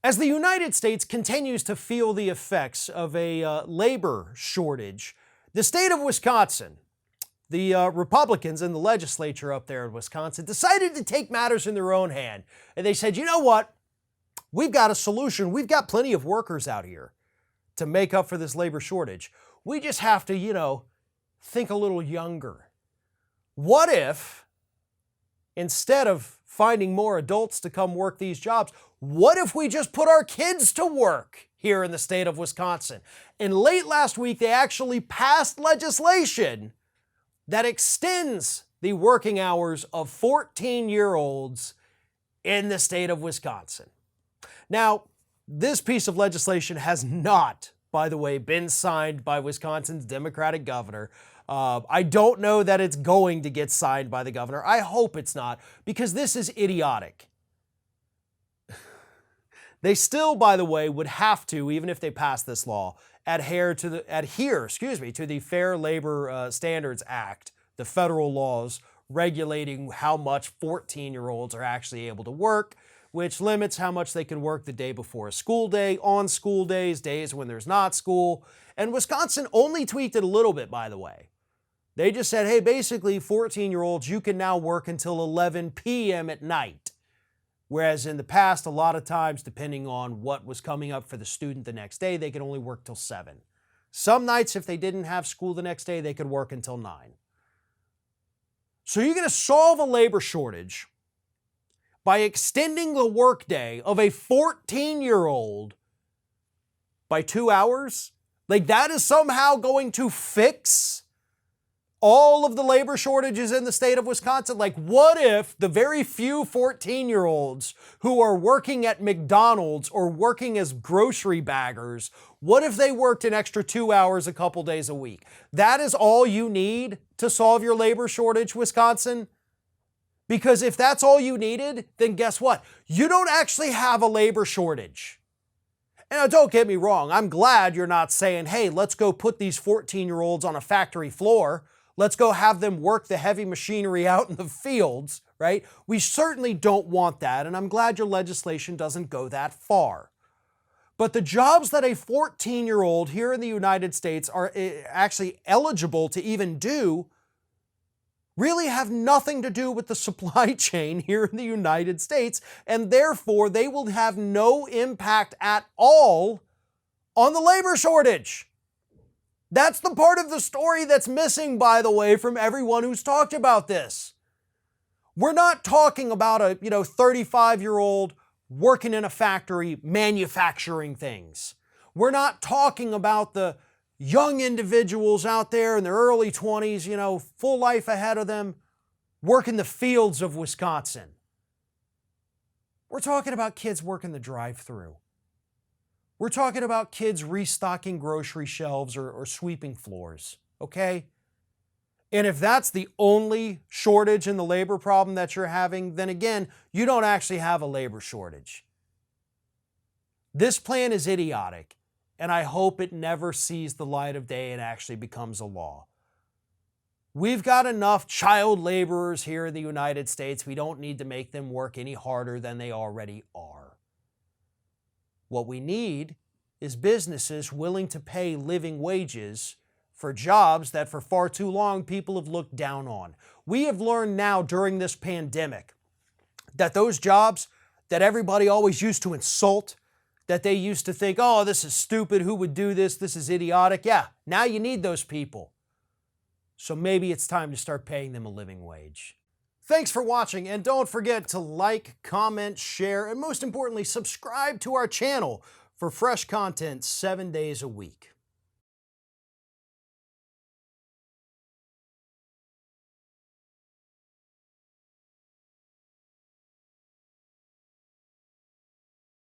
As the United States continues to feel the effects of a labor shortage, the state of Wisconsin, the Republicans in the legislature up there in Wisconsin, decided to take matters in their own hand. And they said, you know what? We've got a solution. We've got plenty of workers out here to make up for this labor shortage. We just have to, think a little younger. What if, instead of finding more adults to come work these jobs, what if we just put our kids to work here in the state of Wisconsin? And late last week, they actually passed legislation that extends the working hours of 14-year-olds in the state of Wisconsin. Now, this piece of legislation has not, by the way, been signed by Wisconsin's Democratic governor. I don't know that it's going to get signed by the governor. I hope it's not, because this is idiotic. They still, by the way, would have to, even if they pass this law, adhere to the Fair Labor Standards Act, the federal laws regulating how much 14-year-olds are actually able to work, which limits how much they can work the day before a school day, on school days, days when there's not school. And Wisconsin only tweaked it a little bit, by the way. They just said, hey, basically 14-year-olds, you can now work until 11 p.m. at night. Whereas in the past, a lot of times, depending on what was coming up for the student the next day, they could only work till 7. Some nights, if they didn't have school the next day, they could work until 9. So you're going to solve a labor shortage by extending the workday of a 14-year-old by 2 hours? Like, that is somehow going to fix all of the labor shortages in the state of Wisconsin? Like, what if the very few 14-year-olds who are working at McDonald's or working as grocery baggers, what if they worked an extra 2 hours a couple days a week? That is all you need to solve your labor shortage, Wisconsin? Because if that's all you needed, then guess what? You don't actually have a labor shortage. And now, don't get me wrong, I'm glad you're not saying, hey, let's go put these 14-year-olds on a factory floor. Let's go have them work the heavy machinery out in the fields, right? We certainly don't want that, and I'm glad your legislation doesn't go that far. But the jobs that a 14-year-old here in the United States are actually eligible to even do really have nothing to do with the supply chain here in the United States, and therefore they will have no impact at all on the labor shortage. That's the part of the story that's missing, by the way, from everyone who's talked about this. We're not talking about a 35-year-old working in a factory manufacturing things. We're not talking about the young individuals out there in their early 20s, full life ahead of them, working the fields of Wisconsin. We're talking about kids working the drive-thru. We're talking about kids restocking grocery shelves or sweeping floors, okay? And if that's the only shortage in the labor problem that you're having, then again, you don't actually have a labor shortage. This plan is idiotic, and I hope it never sees the light of day and actually becomes a law. We've got enough child laborers here in the United States. We don't need to make them work any harder than they already are. What we need is businesses willing to pay living wages for jobs that for far too long people have looked down on. We have learned now during this pandemic that those jobs that everybody always used to insult, that they used to think, oh, this is stupid, who would do this, this is idiotic. Yeah, now you need those people. So maybe it's time to start paying them a living wage. Thanks for watching, and don't forget to like, comment, share, and most importantly, subscribe to our channel for fresh content 7 days a week.